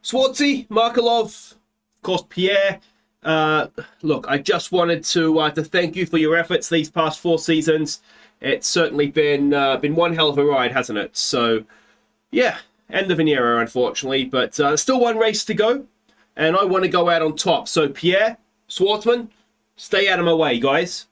Swarzy, Markelov, of course, Pierre. Look, I just wanted to thank you for your efforts these past 4 seasons. It's certainly been one hell of a ride, hasn't it? So, yeah, end of an era, unfortunately, but still one race to go, and I want to go out on top. So, Pierre, Schwartzman, stay out of my way, guys.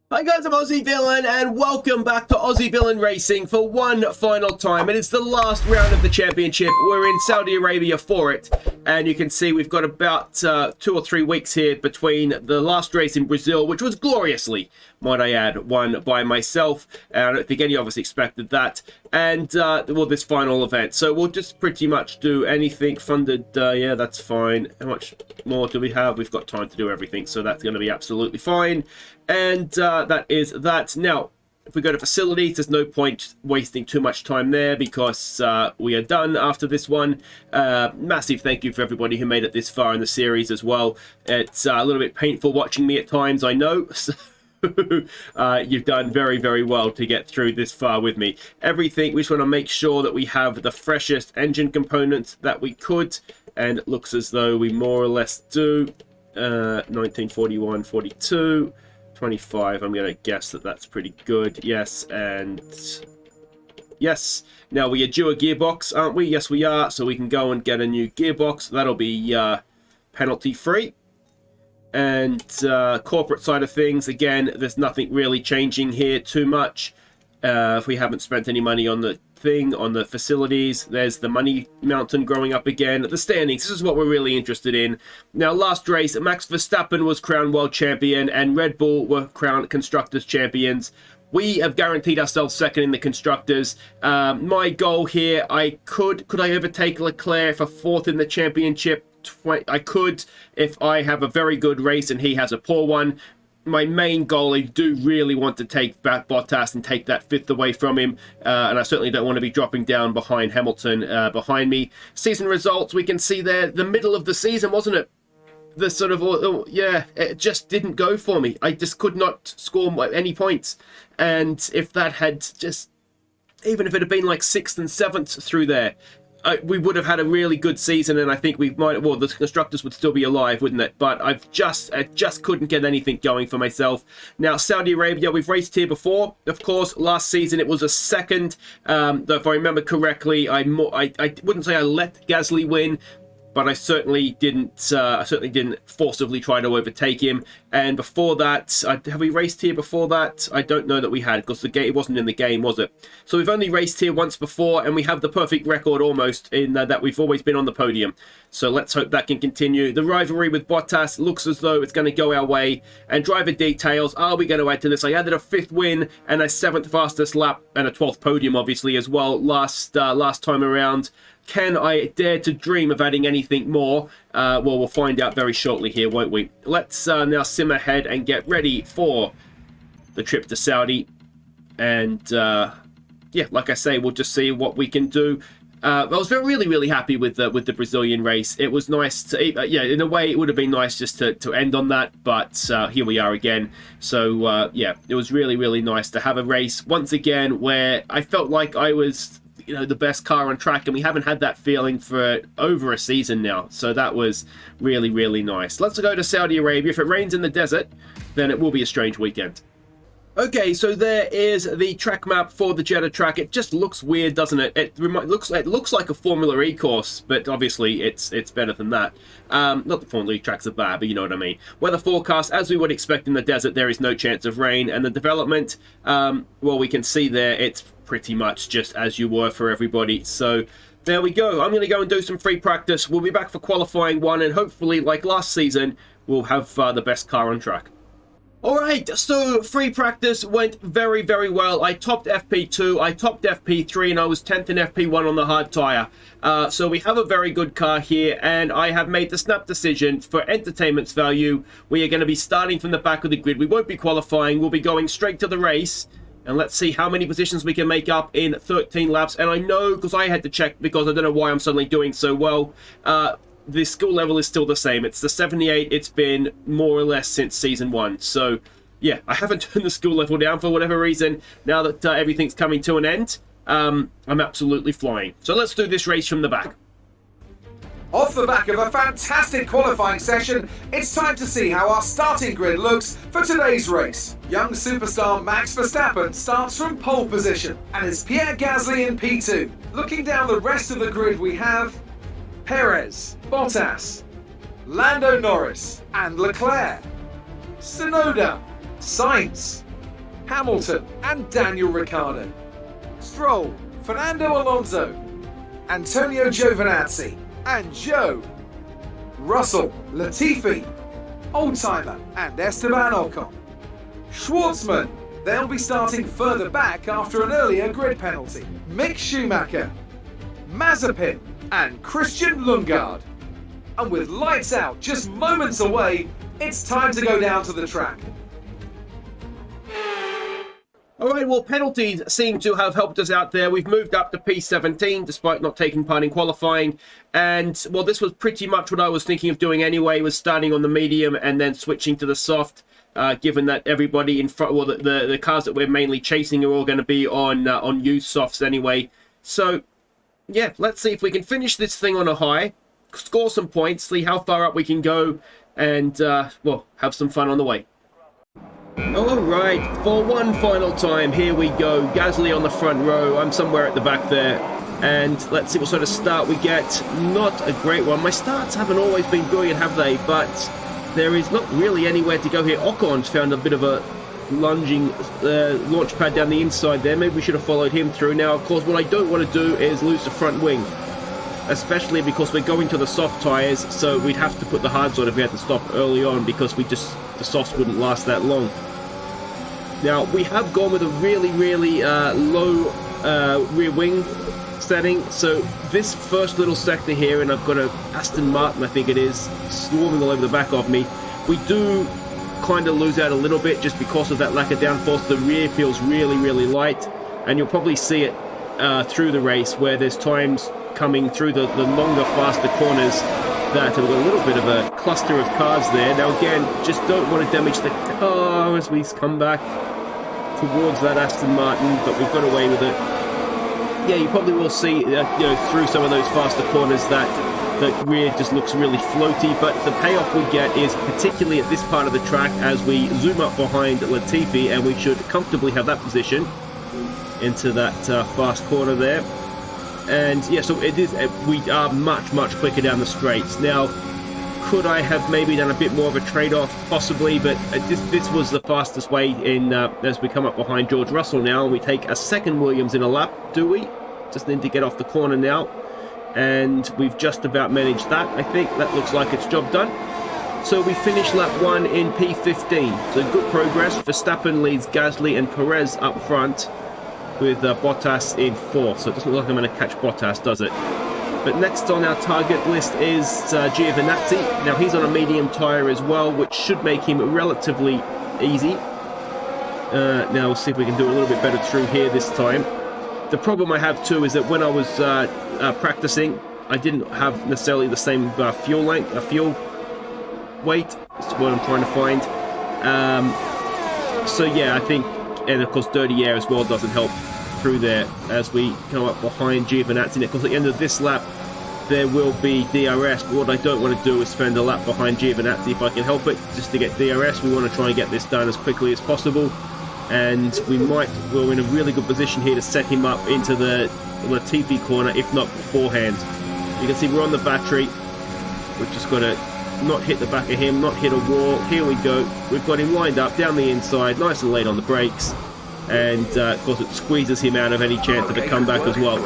Hi guys, I'm Aussie Villain, and welcome back to Aussie Villain Racing for one final time. And it's the last round of the championship. We're in Saudi Arabia for it, and you can see we've got about 2 or 3 weeks here between the last race in Brazil, which was gloriously, might I add, won by myself. I don't think any of us expected that. And, well, this final event. So we'll just pretty much do anything funded. Yeah, that's fine. How much more do we have? We've got time to do everything, so that's going to be absolutely fine. And that is that. Now, if we go to facilities, there's no point wasting too much time there because we are done after this one. Massive thank you for everybody who made it this far in the series as well. It's a little bit painful watching me at times, I know. So you've done very, very well to get through this far with me. Everything, we just want to make sure that we have the freshest engine components that we could. And it looks as though we more or less do. 1941, 42... 25, I'm going to guess that that's pretty good. Yes, and yes. Now, we are due a gearbox, aren't we? Yes, we are. So we can go and get a new gearbox. That'll be penalty-free. And corporate side of things, again, there's nothing really changing here too much. If we haven't spent any money on the thing, on the facilities, there's the money mountain growing up again. The standings, this is what we're really interested in. Now, last race, Max Verstappen was crowned world champion and Red Bull were crowned constructors champions. We have guaranteed ourselves second in the constructors. My goal here, could I overtake Leclerc for 4th in the championship? I could if I have a very good race and he has a poor one. My main goal, I do really want to take back Bottas and take that 5th away from him. And I certainly don't want to be dropping down behind Hamilton behind me. Season results, we can see there, the middle of the season, wasn't it? The sort of, yeah, it just didn't go for me. I just could not score any points. And if that had just, even if it had been like 6th and 7th through there, we would have had a really good season, and I think we might, well, the constructors would still be alive, wouldn't it? But I just couldn't get anything going for myself. Now, Saudi Arabia, we've raced here before. Of course, last season it was a second. Though if I remember correctly, I wouldn't say I let Gasly win, but I certainly didn't forcibly try to overtake him. And before that, have we raced here before that? I don't know that we had, because it wasn't in the game, was it? So we've only raced here once before, and we have the perfect record almost in that we've always been on the podium. So let's hope that can continue. The rivalry with Bottas looks as though it's going to go our way. And driver details, are we going to add to this? I added a 5th win and a 7th fastest lap and a 12th podium, obviously, as well, last time around. Can I dare to dream of adding anything more? Well, we'll find out very shortly here, won't we? Let's now sim ahead and get ready for the trip to Saudi. And, yeah, like I say, we'll just see what we can do. I was really, really happy with the Brazilian race. It was nice to, yeah, in a way, it would have been nice just to end on that. But here we are again. So, yeah, it was really, really nice to have a race once again where I felt like I was, you know, the best car on track, and we haven't had that feeling for over a season now. So that was really, really nice. Let's go to Saudi Arabia. If it rains in the desert, then it will be a strange weekend. Okay, so there is the track map for the Jeddah track. It just looks weird, doesn't it? It looks like a Formula E course, but obviously it's better than that. Not the Formula E tracks are bad, but you know what I mean. Weather forecast, as we would expect in the desert, there is no chance of rain. And the development, well, we can see there, it's pretty much just as you were for everybody. So there we go. I'm going to go and do some free practice. We'll be back for qualifying 1, and hopefully, like last season, we'll have the best car on track. Alright, so free practice went very, very well. I topped FP2, I topped FP3, and I was 10th in FP1 on the hard tyre. So we have a very good car here, and I have made the snap decision for entertainment's value. We are going to be starting from the back of the grid. We won't be qualifying, we'll be going straight to the race. And let's see how many positions we can make up in 13 laps. And I know, because I had to check, because I don't know why I'm suddenly doing so well, the skill level is still the same. It's the 78 it's been more or less since season 1. So yeah, I haven't turned the skill level down for whatever reason. Now that everything's coming to an end, I'm absolutely flying. So let's do this race from the back. Off the back of a fantastic qualifying session, it's time to see how our starting grid looks for today's race. Young superstar Max Verstappen starts from pole position and is Pierre Gasly in P2. Looking down the rest of the grid, we have Perez, Bottas, Lando Norris and Leclerc, Tsunoda, Sainz, Hamilton and Daniel Ricciardo, Stroll, Fernando Alonso, Antonio Giovinazzi and Joe, Russell, Latifi, Oldtimer and Esteban Ocon. Schwartzman, they'll be starting further back after an earlier grid penalty. Mick Schumacher, Mazepin and Christian Lundgaard. And with lights out just moments away, it's time to go down to the track. All right, well, penalties seem to have helped us out there. We've moved up to P17 despite not taking part in qualifying. And, well, this was pretty much what I was thinking of doing anyway, was starting on the medium and then switching to the soft, given that everybody in front, well, the cars that we're mainly chasing are all going to be on used softs anyway. So, yeah, let's see if we can finish this thing on a high, score some points, see how far up we can go, and, well, have some fun on the way. All right, for one final time, here we go. Gasly on the front row. I'm somewhere at the back there. And let's see what sort of start we get. Not a great one. My starts haven't always been brilliant, have they? But there is not really anywhere to go here. Ocon's found a bit of a lunging launch pad down the inside there. Maybe we should have followed him through. Now, of course, what I don't want to do is lose the front wing, especially because we're going to the soft tyres, so we'd have to put the hards on if we had to stop early on, because the softs wouldn't last that long. Now, we have gone with a really, really low rear wing setting, so this first little sector here, and I've got a Aston Martin, I think it is, swarming all over the back of me, we do kind of lose out a little bit just because of that lack of downforce. The rear feels really, really light, and you'll probably see it through the race where there's times coming through the longer, faster corners that have got a little bit of a cluster of cars there. Now again, just don't want to damage the car as we come back towards that Aston Martin, but we've got away with it. Yeah, you probably will see, through some of those faster corners that the rear just looks really floaty, but the payoff we get is particularly at this part of the track as we zoom up behind Latifi, and we should comfortably have that position into that fast corner there. And yeah, so it is. We are much, much quicker down the straights. Now, could I have maybe done a bit more of a trade-off? Possibly, but this was the fastest way in as we come up behind George Russell now, and we take a second Williams in a lap, do we? Just need to get off the corner now, and we've just about managed that. I think that looks like it's job done. So we finish lap 1 in P15. So good progress. Verstappen leads Gasly and Perez up front, with Bottas in 4th. So it doesn't look like I'm going to catch Bottas, does it? But next on our target list is Giovinazzi. Now he's on a medium tyre as well, which should make him relatively easy. Now we'll see if we can do a little bit better through here this time. The problem I have too is that when I was practicing, I didn't have necessarily the same fuel weight. That's what I'm trying to find. So yeah, I think, and of course dirty air as well doesn't help through there as we come up behind Giovinazzi. Of course at the end of this lap there will be DRS, but what I don't want to do is spend a lap behind Giovinazzi if I can help it, just to get DRS. We want to try and get this done as quickly as possible, and we're in a really good position here to set him up into the Latifi corner, if not beforehand. You can see we're on the battery. We've just got to not hit the back of him, not hit a wall. Here we go. We've got him lined up down the inside, nice and late on the brakes. And of course it squeezes him out of any chance of a comeback as well.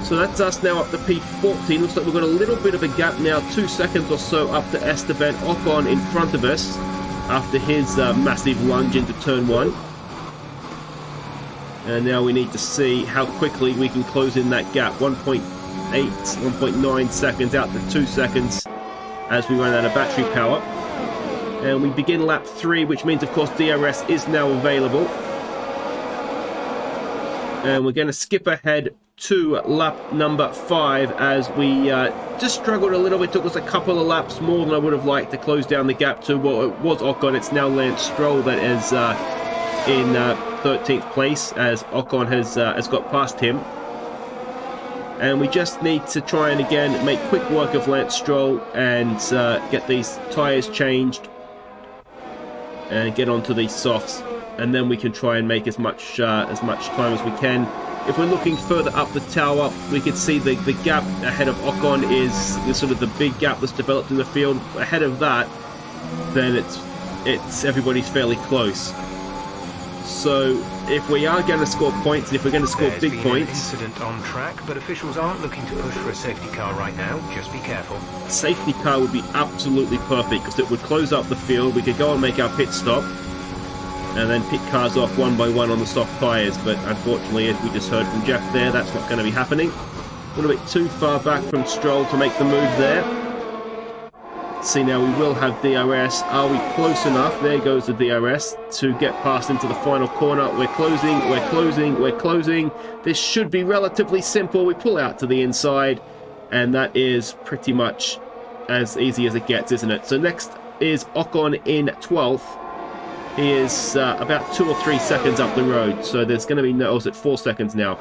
So that's us now up to P14. Looks like we've got a little bit of a gap now, 2 seconds or so up to Esteban Ocon in front of us after his massive lunge into turn 1. And now we need to see how quickly we can close in that gap. 1.9 seconds out to 2 seconds as we run out of battery power. And we begin lap 3, which means, of course, DRS is now available. And we're going to skip ahead to lap number 5 as we just struggled a little bit. Took us a couple of laps more than I would have liked to close down the gap to what it was Ocon. It's now Lance Stroll that is in 13th place as Ocon has got past him. And we just need to try and again make quick work of Lance Stroll and get these tyres changed and get onto these softs, and then we can try and make as much time as we can. If we're looking further up the tower, we can see the gap ahead of Ocon is sort of the big gap that's developed in the field. Ahead of that, then it's everybody's fairly close. So if we are going to score points, and if we're going to score big points, incident on track, but officials aren't looking to push for a safety car right now. Just be careful. A safety car would be absolutely perfect because it would close up the field. We could go and make our pit stop, and then pick cars off one by one on the soft tyres. But unfortunately, as we just heard from Jeff there, that's not going to be happening. A little bit too far back from Stroll to make the move there. See, now we will have DRS. Are we close enough? There goes the DRS to get past into the final corner. We're closing, we're closing, we're closing. This should be relatively simple. We pull out to the inside, and that is pretty much as easy as it gets, isn't it? So next is Ocon in 12th. He is about 2 or 3 seconds up the road, so there's going to be no... Oh, it's at 4 seconds now.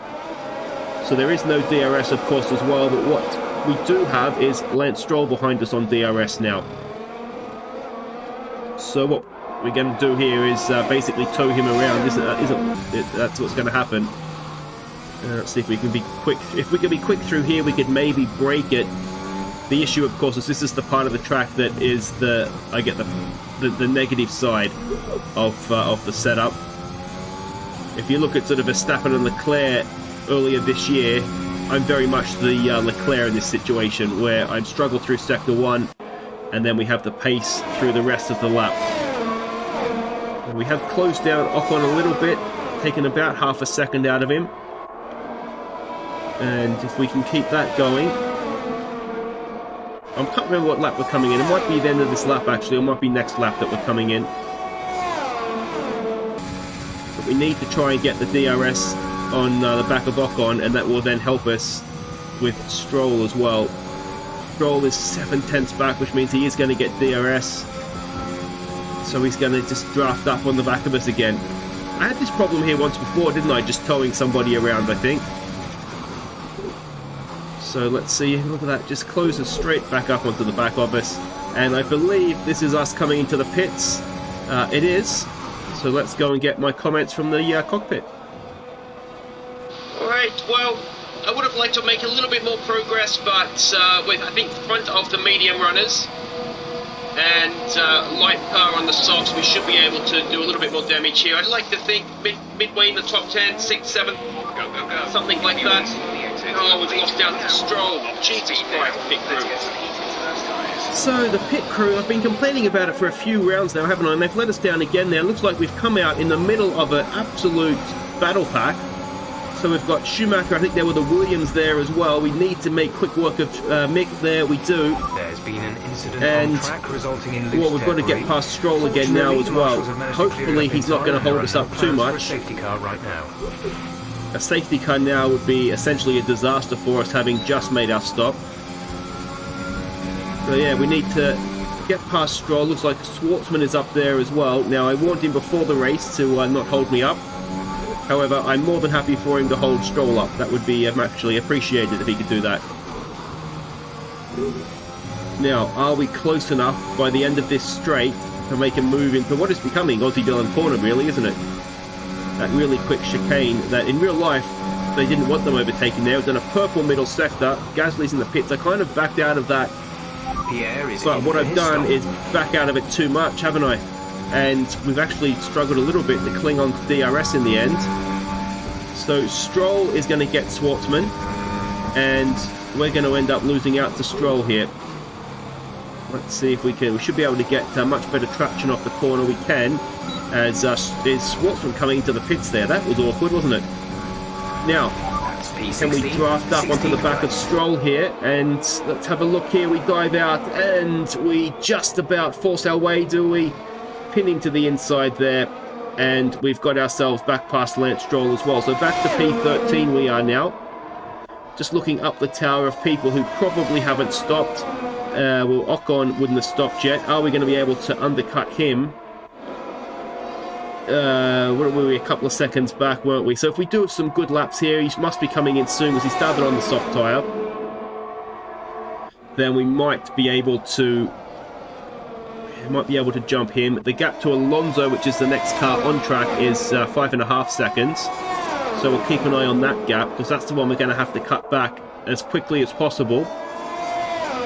So there is no DRS, of course, as well, but what we do have is Lance Stroll behind us on DRS now. So what we're going to do here is basically tow him around, isn't it? That's what's going to happen. Let's see if we can be quick. If we can be quick through here, we could maybe break it. The issue, of course, is this is the part of the track that is the negative side of the setup. If you look at sort of Verstappen and Leclerc earlier this year, I'm very much the Leclerc in this situation, where I've struggled through Sector 1, and then we have the pace through the rest of the lap. And we have closed down Ocon a little bit, taken about half a second out of him. And if we can keep that going... I can't remember what lap we're coming in. It might be the end of this lap, actually. It might be next lap that we're coming in. But we need to try and get the DRS on the back of Ocon, and that will then help us with Stroll as well. Stroll is 7/10 back, which means he is going to get DRS. So he's going to just draft up on the back of us again. I had this problem here once before, didn't I? Just towing somebody around, I think. So let's see, look at that, just closes straight back up onto the back of us. And I believe this is us coming into the pits. It is. So let's go and get my comments from the cockpit. Alright, well, I would have liked to make a little bit more progress, but with, I think, front of the medium runners and light car on the softs, we should be able to do a little bit more damage here. I'd like to think midway in the top 10, 6th, 7th, something like that. Oh, we've lost out to Stroll. Jesus Christ, pit crew. So, the pit crew, I've been complaining about it for a few rounds now, haven't I? And they've let us down again now. Looks like we've come out in the middle of an absolute battle pack. So we've got Schumacher, I think there were the Williams there as well. We need to make quick work of Mick there, we do. There's been an incident on track resulting in loose we've got to get past Stroll again now as well. Hopefully he's not going to hold us up too much. A safety car right now. A safety car now would be essentially a disaster for us, having just made our stop. So yeah, we need to get past Stroll. Looks like Schwartzman is up there as well. Now, I warned him before the race to not hold me up. However, I'm more than happy for him to hold Stroll up. That would be actually appreciated if he could do that. Now, are we close enough by the end of this straight to make a move into what is becoming Aussie Villain Corner, really, isn't it? That really quick chicane that in real life they didn't want them overtaking there. It was in a purple middle sector. Gasly's in the pits. I kind of backed out of that. But what I've done is back out of it too much, haven't I? And we've actually struggled a little bit to cling on to DRS in the end. So Stroll is going to get Schwartzman, and we're going to end up losing out to Stroll here. Let's see if we can. We should be able to get much better traction off the corner. We can. As is Schwartzman coming into the pits there. That was awkward, wasn't it? Now, can we draft up onto the back of Stroll here? And let's have a look here. We dive out, and we just about force our way, do we? Pinning to the inside there, and we've got ourselves back past Lance Stroll as well. So back to P13 we are now. just looking up the tower of people who probably haven't stopped. Well, Ocon wouldn't have stopped yet. Are we going to be able to undercut him? What were we, a couple of seconds back, weren't we? So if we do some good laps here, he must be coming in soon because he started on the soft tyre. Then we might be able to jump him. The gap to Alonso, which is the next car on track, is 5.5 seconds. So we'll keep an eye on that gap because that's the one we're going to have to cut back as quickly as possible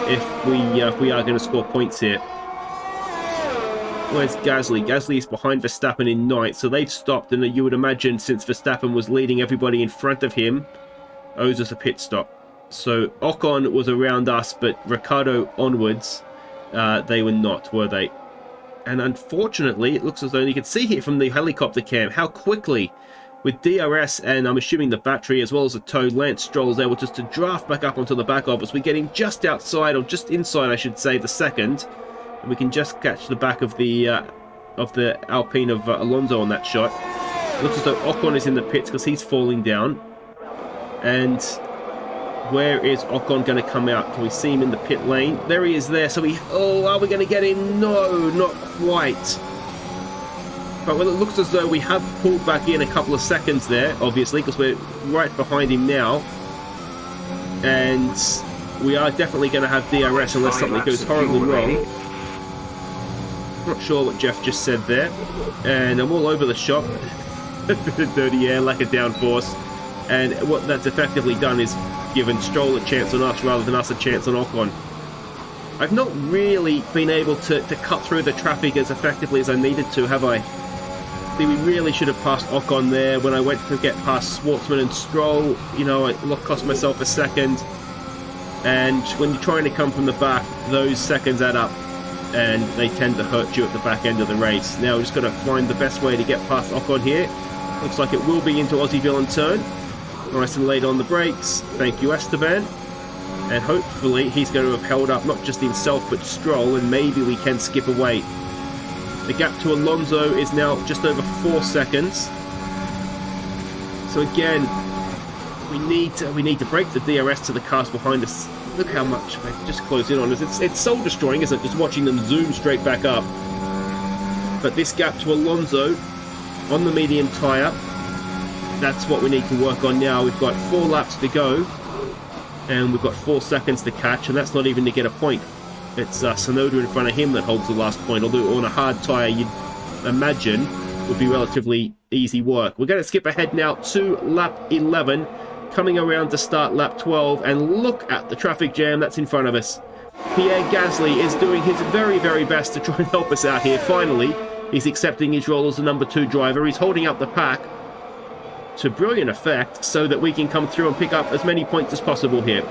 if we are going to score points here. Where's Gasly? Gasly is behind Verstappen in 9th, so they've stopped, and you would imagine since Verstappen was leading everybody in front of him, owes us a pit stop. So Ocon was around us, but Ricciardo onwards, they were not, were they? And unfortunately, it looks as though you can see here from the helicopter cam how quickly, with DRS and I'm assuming the battery as well as the tow, Lance Stroll is able just to draft back up onto the back of us. We're getting just outside, or just inside I should say, the second. And we can just catch the back of the Alpine of Alonso on that shot. It looks as though Ocon is in the pits because he's falling down. And where is Ocon going to come out? Can we see him in the pit lane? There he is there. So are we going to get him? No, not quite. But well, it looks as though we have pulled back in a couple of seconds there, obviously, because we're right behind him now. And we are definitely going to have DRS unless something goes horribly wrong. Not sure what Jeff just said there. And I'm all over the shop. Dirty air, lack of downforce. And what that's effectively done is given Stroll a chance on us rather than us a chance on Ocon. I've not really been able to cut through the traffic as effectively as I needed to, have I? See, we really should have passed Ocon there. When I went to get past Schwartzman and Stroll, you know, I cost myself a second. And when you're trying to come from the back, those seconds add up. And they tend to hurt you at the back end of the race. Now we're just going to find the best way to get past Ocon here. Looks like it will be into Aussie Villain turn. Nice and late on the brakes. Thank you, Esteban. And hopefully he's going to have held up not just himself but Stroll, and maybe we can skip away. The gap to Alonso is now just over 4 seconds. So again, we need to break the DRS to the cars behind us. Look how much they've just closed in on us. It's soul destroying, isn't it? Just watching them zoom straight back up. But this gap to Alonso on the medium tyre, that's what we need to work on now. We've got 4 laps to go, and we've got 4 seconds to catch, and that's not even to get a point. It's Tsunoda in front of him that holds the last point, although on a hard tyre you'd imagine would be relatively easy work. We're going to skip ahead now to lap 11. Coming around to start lap 12, and look at the traffic jam that's in front of us. Pierre Gasly is doing his very, very best to try and help us out here. Finally, he's accepting his role as the number 2 driver. He's holding up the pack to brilliant effect so that we can come through and pick up as many points as possible here.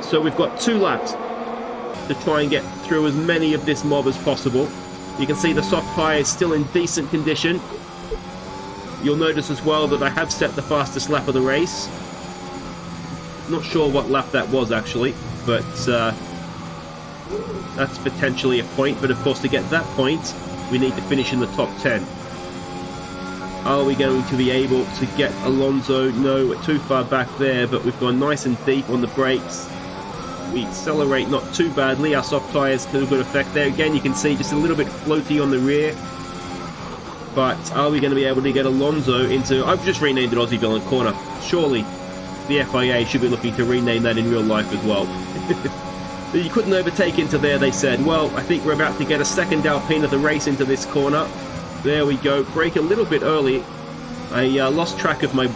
So we've got 2 laps to try and get through as many of this mob as possible. You can see the soft tyre is still in decent condition. You'll notice as well that I have set the fastest lap of the race. Not sure what lap that was actually, but that's potentially a point. But of course, to get that point, we need to finish in the top 10. Are we going to be able to get Alonso? No, we're too far back there, but we've gone nice and deep on the brakes. We accelerate not too badly. Our soft tyres have a good effect there. Again, you can see just a little bit floaty on the rear. But are we going to be able to get Alonso into... I've just renamed it Aussie Villain Corner. Surely the FIA should be looking to rename that in real life as well. You couldn't overtake into there, they said. Well, I think we're about to get a second Alpine of the race into this corner. There we go. Brake a little bit early. I lost track of my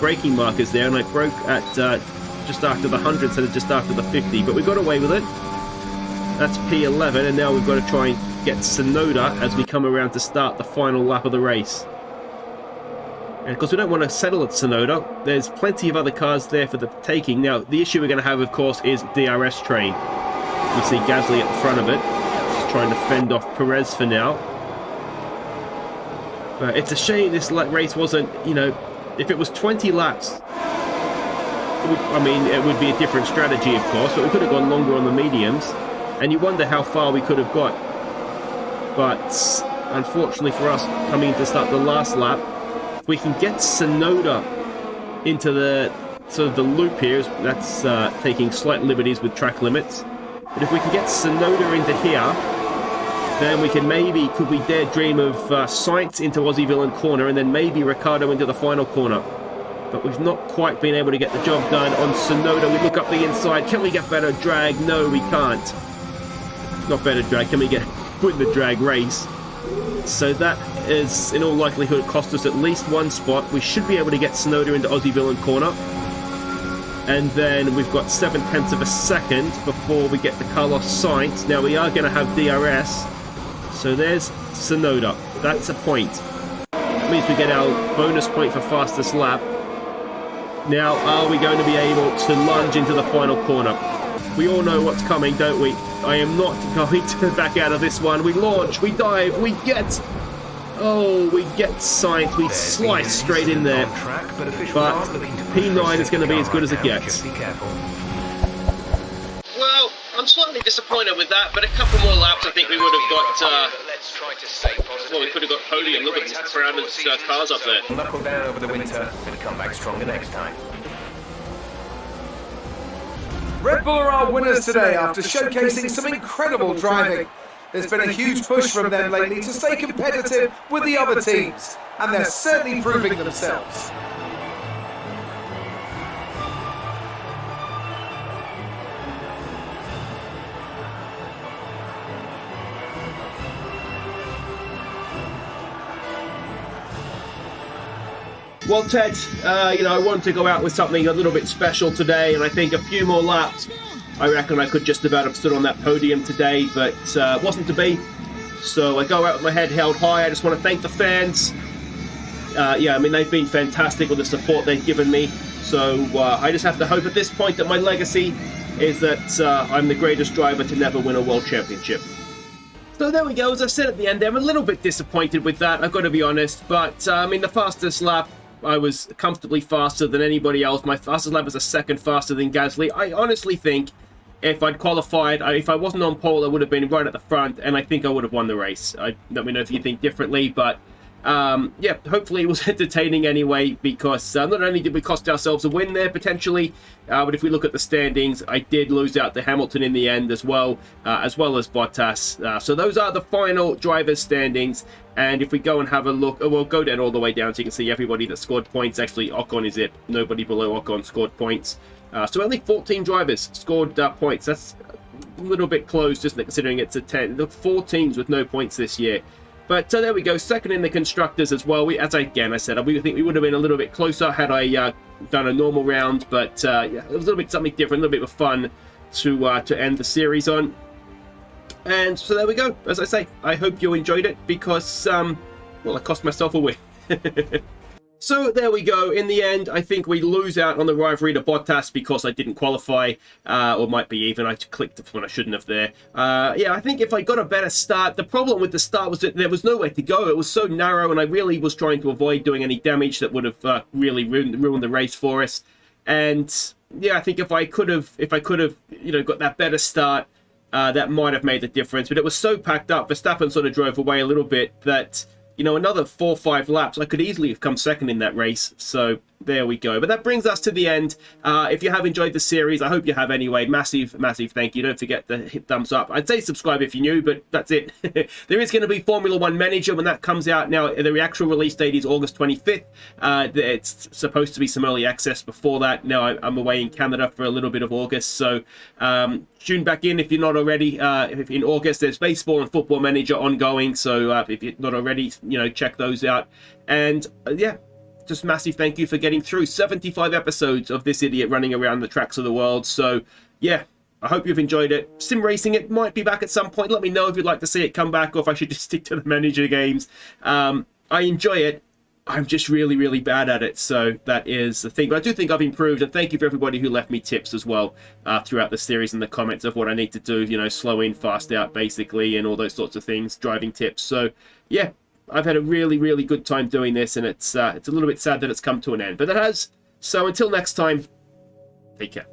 braking markers there, and I broke at just after the 100 instead of just after the 50. But we got away with it. That's P11, and now we've got to try and get Tsunoda as we come around to start the final lap of the race. And because we don't want to settle at Tsunoda, there's plenty of other cars there for the taking. Now, the issue we're going to have, of course, is DRS train. You see Gasly at the front of it, just trying to fend off Perez for now. But it's a shame this race wasn't, you know, if it was 20 laps, it would be a different strategy, of course, but we could have gone longer on the mediums. And you wonder how far we could have got. But unfortunately for us, coming in to start the last lap, if we can get Tsunoda into the So the loop here, that's taking slight liberties with track limits. But if we can get Sonoda into here, then we can maybe, could we dare dream of Sainz into Aussie Villain corner, and then maybe Ricciardo into the final corner. But we've not quite been able to get the job done on Sonoda. We look up the inside. Can we get better drag? No, we can't. Not better drag. Can we win the drag race? So that is, in all likelihood, cost us at least one spot. We should be able to get Sonoda into Aussie Villain corner. And then we've got 7/10 of a second before we get the Carlos Sainz. Now we are going to have DRS. So there's Sonoda. That's a point. That means we get our bonus point for fastest lap. Now, are we going to be able to lunge into the final corner? We all know what's coming, don't we? I am not going to back out of this one. We launch, we dive, we get... Oh, we get Sainz. We slice straight in there. But P9 is going to be as good as it gets. Well, I'm slightly disappointed with that, but a couple more laps I think we would have got... well, we could have got podium. Look at this crowd of cars up there. Knuckle down over the winter and come back stronger next time. Red Bull are our winners today after showcasing some incredible driving. There's been a huge push from them lately to stay competitive with the other teams, and they're certainly proving themselves. Well, Ted, I wanted to go out with something a little bit special today, and I think a few more laps, I reckon I could just about have stood on that podium today, but wasn't to be. So I go out with my head held high. I just want to thank the fans. Yeah, I mean, they've been fantastic with the support they've given me. So I just have to hope at this point that my legacy is that I'm the greatest driver to never win a world championship. So there we go. As I said at the end, I'm a little bit disappointed with that, I've got to be honest. But I mean, the fastest lap, I was comfortably faster than anybody else. My fastest lap was a second faster than Gasly. I honestly think if I'd qualified, if I wasn't on pole, I would have been right at the front, and I think I would have won the race. Let me know if you think differently, but yeah, hopefully it was entertaining anyway, because not only did we cost ourselves a win there potentially, but if we look at the standings, I did lose out to Hamilton in the end as well as Bottas. So those are the final drivers' standings. And if we go and have a look, we'll go down all the way down so you can see everybody that scored points. Actually, Ocon is it. Nobody below Ocon scored points. So only 14 drivers scored points. That's a little bit close, just considering it's a 10. Look, 4 teams with no points this year. But there we go, second in the constructors as well. I think we would have been a little bit closer had I done a normal round. But yeah, it was a little bit something different, a little bit of fun to end the series on. And so there we go. As I say, I hope you enjoyed it because, well, I cost myself a win. So there we go. In the end, I think we lose out on the rivalry to Bottas because I didn't qualify, or might be even. I clicked when I shouldn't have there. Yeah, I think if I got a better start, the problem with the start was that there was nowhere to go. It was so narrow, and I really was trying to avoid doing any damage that would have really ruined the race for us. And yeah, I think if I could have, got that better start, that might have made the difference. But it was so packed up. Verstappen sort of drove away a little bit that, another 4 or 5 laps, I could easily have come second in that race. So there we go. But that brings us to the end. If you have enjoyed the series, I hope you have anyway. Massive, massive thank you. Don't forget to hit thumbs up. I'd say subscribe if you're new, but that's it. There is going to be Formula 1 Manager when that comes out. Now, the actual release date is August 25th. It's supposed to be some early access before that. Now, I'm away in Canada for a little bit of August. So tune back in if you're not already. If in August, there's Baseball and Football Manager ongoing. So if you're not already, check those out. And yeah. Just massive thank you for getting through 75 episodes of this idiot running around the tracks of the world. So, yeah, I hope you've enjoyed it. Sim Racing, it might be back at some point. Let me know if you'd like to see it come back or if I should just stick to the manager games. I enjoy it. I'm just really, really bad at it. So that is the thing. But I do think I've improved. And thank you for everybody who left me tips as well throughout the series in the comments of what I need to do. Slow in, fast out, basically, and all those sorts of things. Driving tips. So, yeah. I've had a really, really good time doing this, and it's a little bit sad that it's come to an end. But it has. So until next time, take care.